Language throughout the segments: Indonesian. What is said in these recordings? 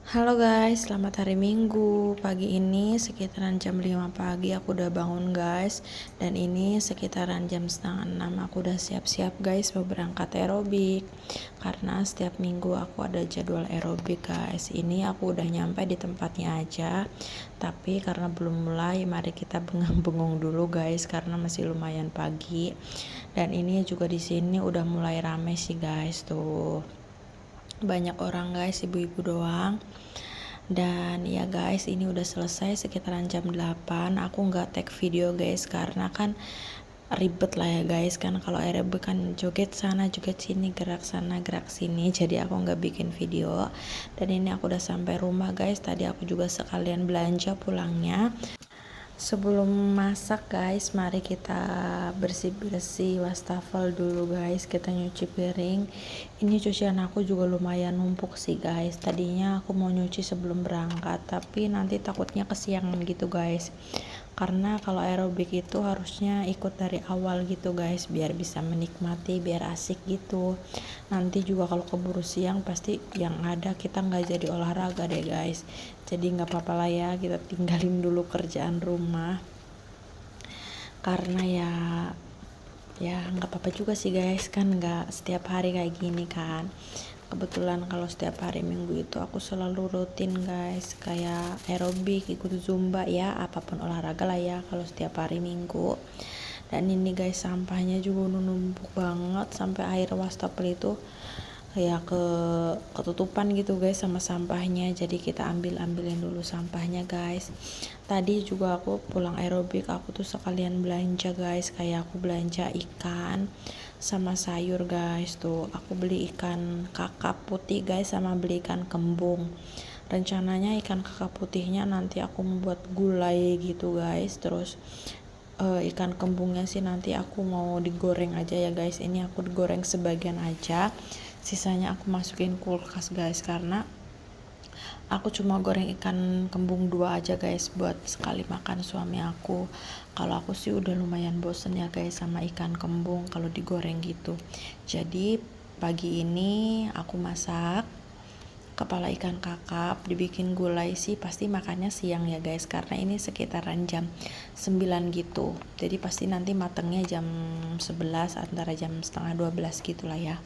Halo guys, selamat hari Minggu. Pagi ini sekitaran jam 5 pagi aku udah bangun guys. Dan ini sekitaran jam setengah 6 aku udah siap-siap guys mau berangkat aerobik. Karena setiap minggu aku ada jadwal aerobik guys. Ini aku udah nyampe di tempatnya aja. Tapi karena belum mulai, mari kita bengang-bengong dulu guys karena masih lumayan pagi. Dan ini juga di sini udah mulai rame sih guys tuh. Banyak orang guys, ibu-ibu doang. Dan ya guys, ini udah selesai sekitaran jam 8. Aku nggak tag video guys karena kan ribet lah ya guys, kan kalau aerobik kan joget sana joget sini, gerak sana gerak sini, jadi aku nggak bikin video. Dan ini aku udah sampai rumah guys. Tadi aku juga sekalian belanja pulangnya. Sebelum masak guys, mari kita bersih-bersih wastafel dulu guys. Kita nyuci piring. Ini cucian aku juga lumayan numpuk sih guys. Tadinya aku mau nyuci sebelum berangkat, tapi nanti takutnya kesiangan gitu guys. Karena kalau aerobik itu harusnya ikut dari awal gitu guys, biar bisa menikmati, biar asik gitu. Nanti juga kalau keburu siang pasti yang ada kita nggak jadi olahraga deh guys. Jadi nggak apa-apa lah ya, kita tinggalin dulu kerjaan rumah. Karena ya nggak apa-apa juga sih guys, kan nggak setiap hari kayak gini kan. Kebetulan kalau setiap hari Minggu itu aku selalu rutin guys, kayak aerobik, ikut zumba ya, apapun olahraga lah ya kalau setiap hari Minggu. Dan ini guys, sampahnya juga numpuk banget sampai air wastafel itu kayak ketutupan gitu guys sama sampahnya. Jadi kita ambilin dulu sampahnya guys. Tadi juga aku pulang aerobik, aku tuh sekalian belanja guys, kayak aku belanja ikan sama sayur guys. Tuh aku beli ikan kakap putih guys, sama beli ikan kembung. Rencananya ikan kakap putihnya nanti aku membuat gulai gitu guys. Terus ikan kembungnya sih nanti aku mau digoreng aja ya guys. Ini aku digoreng sebagian aja, sisanya aku masukin kulkas guys, karena aku cuma goreng ikan kembung 2 aja guys buat sekali makan suami aku. Kalau aku sih udah lumayan bosen ya guys sama ikan kembung kalau digoreng gitu. Jadi pagi ini aku masak kepala ikan kakap, dibikin gulai sih pasti makannya siang ya guys, karena ini sekitaran jam 9 gitu. Jadi pasti nanti matangnya jam 11, antara jam setengah 12 gitulah ya.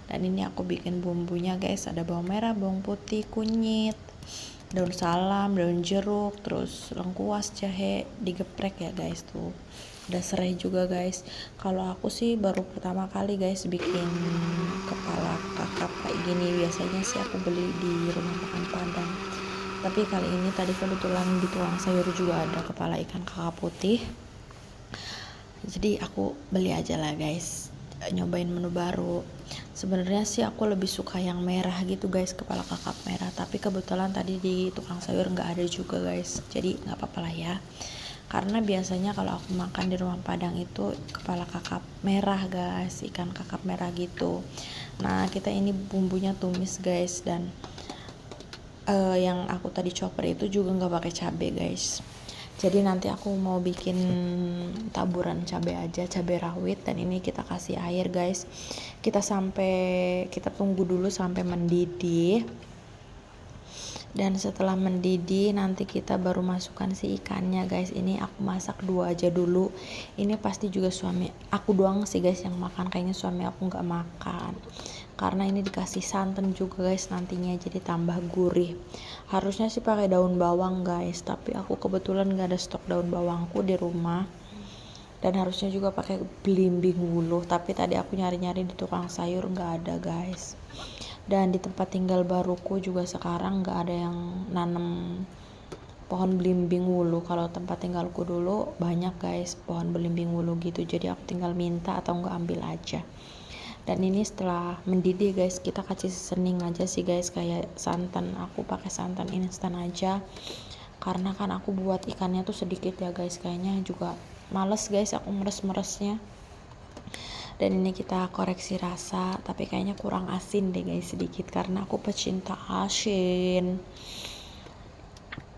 Dan ini aku bikin bumbunya guys, ada bawang merah, bawang putih, kunyit, daun salam, daun jeruk, terus lengkuas, jahe, digeprek ya guys tuh. Udah serai juga guys. Kalau aku sih baru pertama kali guys bikin kepala kakap kayak gini. Biasanya sih aku beli di rumah makan Padang, tapi kali ini tadi kebetulan di tukang sayur juga ada kepala ikan kakap putih, jadi aku beli aja lah guys, nyobain menu baru. Sebenarnya sih aku lebih suka yang merah gitu guys, kepala kakap merah, tapi kebetulan tadi di tukang sayur nggak ada juga guys, jadi nggak apa-apa lah ya. Karena biasanya kalau aku makan di rumah Padang itu kepala kakap merah guys, ikan kakap merah gitu. Nah kita ini bumbunya tumis guys, dan yang aku tadi chopper itu juga nggak pakai cabai guys. Jadi nanti aku mau bikin taburan cabai aja, cabai rawit. Dan ini kita kasih air guys, kita tunggu dulu sampai mendidih. Dan setelah mendidih nanti kita baru masukkan si ikannya guys. Ini aku masak 2 aja dulu. Ini pasti juga suami aku doang sih guys yang makan, kayaknya suami aku nggak makan. Karena ini dikasih santan juga guys nantinya, jadi tambah gurih. Harusnya sih pakai daun bawang guys, tapi aku kebetulan nggak ada stok daun bawangku di rumah. Dan harusnya juga pakai belimbing wuluh, tapi tadi aku nyari-nyari di tukang sayur nggak ada guys. Dan di tempat tinggal baruku juga sekarang nggak ada yang nanam pohon belimbing wuluh. Kalau tempat tinggalku dulu banyak guys pohon belimbing wuluh gitu, jadi aku tinggal minta atau nggak ambil aja. Dan ini setelah mendidih guys, kita kasih seasoning aja sih guys, kayak santan. Aku pakai santan instan aja karena kan aku buat ikannya tuh sedikit ya guys, kayaknya juga males guys aku meres-meresnya. Dan ini kita koreksi rasa, tapi kayaknya kurang asin deh guys sedikit, karena aku pecinta asin.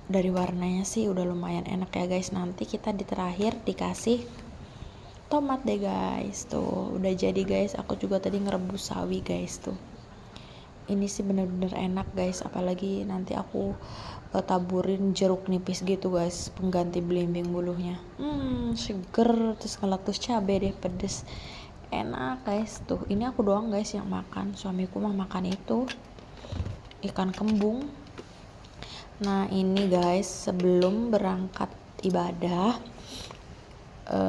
Dari warnanya sih udah lumayan enak ya guys. Nanti kita di terakhir dikasih tomat deh guys. Tuh udah jadi guys. Aku juga tadi ngerebus sawi guys tuh. Ini sih bener-bener enak guys, apalagi nanti aku taburin jeruk nipis gitu guys, pengganti belimbing bulunya. Seger, terus ngeletus cabai deh, pedes, enak guys. Tuh ini aku doang guys yang makan, suamiku mah makan itu ikan kembung. Nah ini guys, sebelum berangkat ibadah,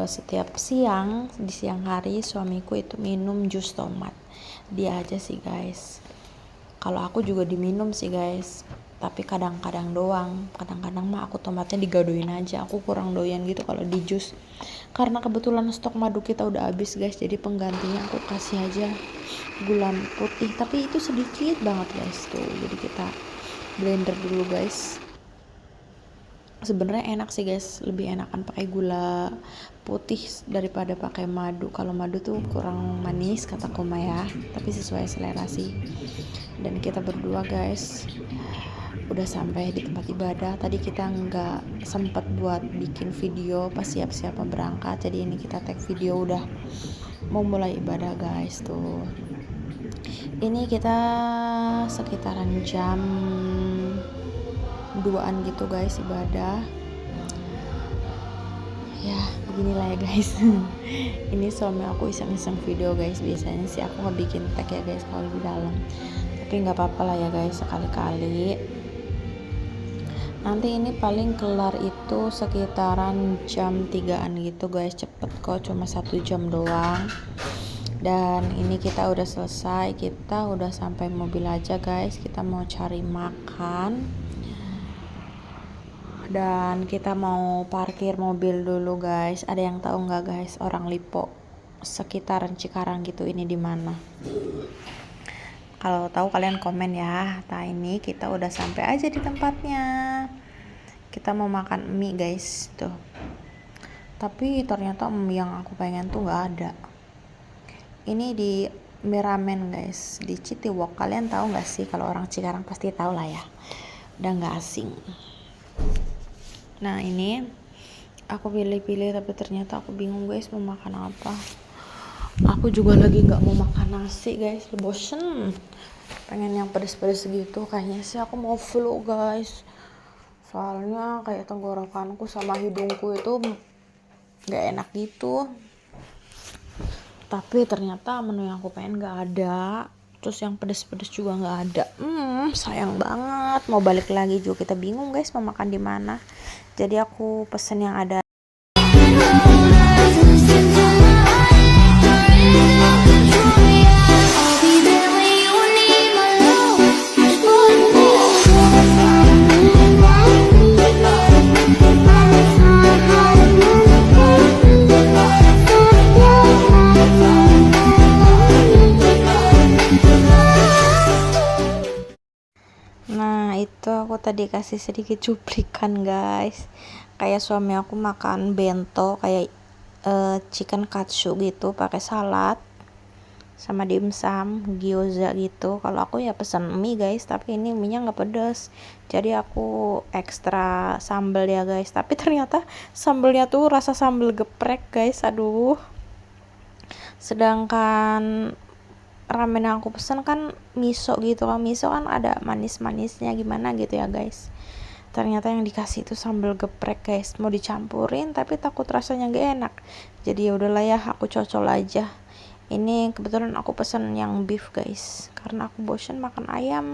setiap siang, di siang hari suamiku itu minum jus tomat. Dia aja sih guys. Kalau aku juga diminum sih guys, tapi kadang-kadang doang. Kadang-kadang mah aku tomatnya digadoin aja. Aku kurang doyan gitu kalau di jus, karena kebetulan stok madu kita udah habis guys. Jadi penggantinya aku kasih aja gula putih, tapi itu sedikit banget guys tuh. Jadi kita blender dulu guys. Sebenarnya enak sih guys, lebih enakan pakai gula putih daripada pakai madu. Kalau madu tuh kurang manis kata Koma ya, tapi sesuai selera sih. Dan kita berdua guys udah sampai di tempat ibadah. Tadi kita nggak sempet buat bikin video pas siap-siap berangkat, jadi ini kita tag video udah mau mulai ibadah guys tuh. Ini kita sekitaran jam 2-an gitu guys ibadah. Ya beginilah ya guys. Ini suami aku iseng-iseng video guys. Biasanya sih aku nggak bikin tag ya guys kalau di dalam, tapi nggak apa-apa lah ya guys, sekali-kali. Nanti ini paling kelar itu sekitaran jam 3-an gitu guys, cepet kok, cuma 1 jam doang. Dan ini kita udah selesai, kita udah sampai mobil aja guys. Kita mau cari makan dan kita mau parkir mobil dulu guys. Ada yang tahu nggak guys, orang Lipo sekitaran Cikarang gitu ini di mana? Kalau tahu kalian komen ya. Nah ini kita udah sampai aja di tempatnya. Kita mau makan mie guys tuh. Tapi ternyata mie yang aku pengen tuh nggak ada. Ini di Mie Ramen guys, di Citiwok. Kalian tahu nggak sih? Kalau orang Cikarang pasti tahu lah ya. Udah nggak asing. Nah ini aku pilih-pilih, tapi ternyata aku bingung guys mau makan apa. Aku juga lagi nggak mau makan nasi guys, bosen. Pengen yang pedes-pedes gitu. Kayaknya sih aku mau flu guys. Soalnya kayak tenggorokanku sama hidungku itu nggak enak gitu. Tapi ternyata menu yang aku pengen nggak ada. Terus yang pedes-pedes juga nggak ada. Sayang banget. Mau balik lagi juga kita bingung guys mau makan di mana. Jadi aku pesen yang ada. Nah itu aku tadi kasih sedikit cuplikan guys, kayak suami aku makan bento kayak chicken katsu gitu pakai salad sama dimsum gyoza gitu. Kalau aku ya pesan mie guys, tapi ini mie nya nggak pedas, jadi aku ekstra sambal ya guys. Tapi ternyata sambelnya tuh rasa sambal geprek guys, aduh. Sedangkan ramen yang aku pesen kan miso gitu. Kalau miso kan ada manis-manisnya gimana gitu ya guys. Ternyata yang dikasih itu sambal geprek guys, mau dicampurin tapi takut rasanya gak enak. Jadi ya udahlah ya, aku cocol aja. Ini kebetulan aku pesen yang beef guys, karena aku bosen makan ayam.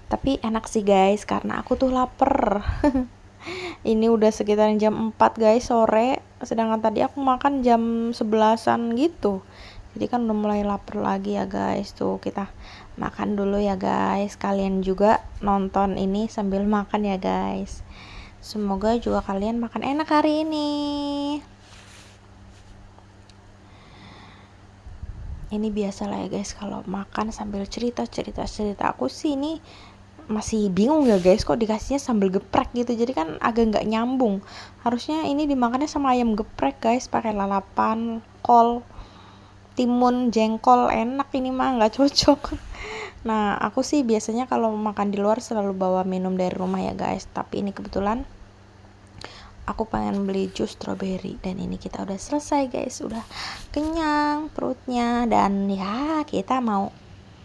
Tapi enak sih guys, karena aku tuh lapar. Ini udah sekitar jam 4 guys sore, sedangkan tadi aku makan jam 11-an gitu. Jadi kan udah mulai lapar lagi ya guys. Tuh kita makan dulu ya guys. Kalian juga nonton ini sambil makan ya guys. Semoga juga kalian makan enak hari ini. Ini biasa lah ya guys, kalau makan sambil cerita. Aku sih ini masih bingung ya guys, kok dikasihnya sambal geprek gitu. Jadi kan agak nggak nyambung. Harusnya ini dimakannya sama ayam geprek guys, pakai lalapan, kol, timun, jengkol. Enak, ini mah nggak cocok. Nah aku sih biasanya kalau makan di luar selalu bawa minum dari rumah ya guys, tapi ini kebetulan aku pengen beli jus strawberry. Dan ini kita udah selesai guys, udah kenyang perutnya, dan ya kita mau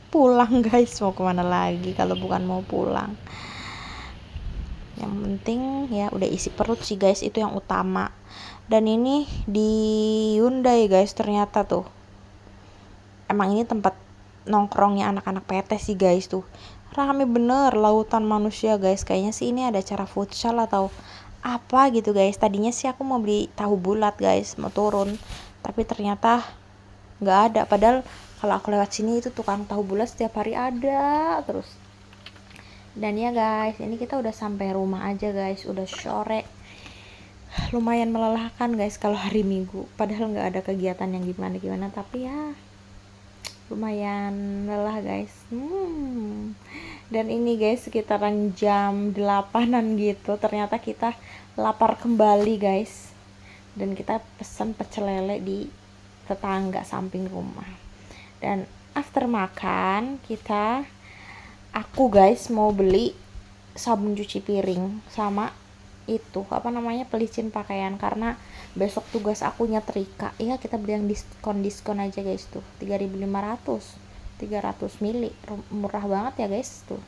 pulang guys. Mau kemana lagi kalau bukan mau pulang? Yang penting ya udah isi perut sih guys, itu yang utama. Dan ini di Hyundai guys, ternyata tuh emang ini tempat nongkrongnya anak-anak PT sih guys. Tuh rame bener, lautan manusia guys. Kayaknya sih ini ada acara futsal atau apa gitu guys. Tadinya sih aku mau beli tahu bulat guys, mau turun, tapi ternyata nggak ada. Padahal kalau aku lewat sini itu tukang tahu bulat setiap hari ada terus. Dan ya guys, ini kita udah sampai rumah aja guys, udah sore. Lumayan melelahkan guys kalau hari Minggu, padahal nggak ada kegiatan yang gimana-gimana, tapi ya lumayan lelah guys. Dan ini guys sekitaran jam 8-an gitu, ternyata kita lapar kembali guys. Dan kita pesan pecel lele di tetangga samping rumah. Dan after makan aku guys mau beli sabun cuci piring sama itu apa namanya, pelicin pakaian, karena besok tugas aku nyetrika. Iya, kita beli yang diskon aja guys, tuh 3.500 300 mili, murah banget ya guys tuh.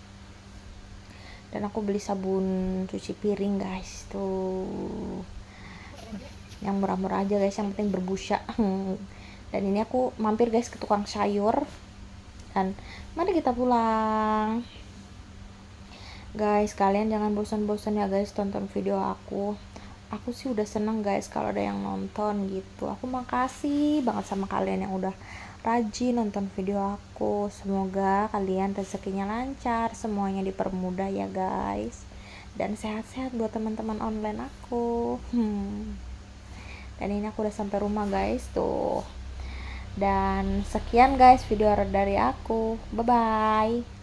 Dan aku beli sabun cuci piring guys tuh, yang murah-murah aja guys, yang penting berbusa. Dan ini aku mampir guys ke tukang sayur, dan mari kita pulang guys. Kalian jangan bosan-bosan ya guys tonton video aku sih udah seneng guys kalau ada yang nonton gitu. Aku makasih banget sama kalian yang udah rajin nonton video aku. Semoga kalian rezekinya lancar, semuanya dipermudah ya guys, dan sehat-sehat buat teman-teman online aku. Dan ini aku udah sampai rumah guys tuh. Dan sekian guys video dari aku, bye bye.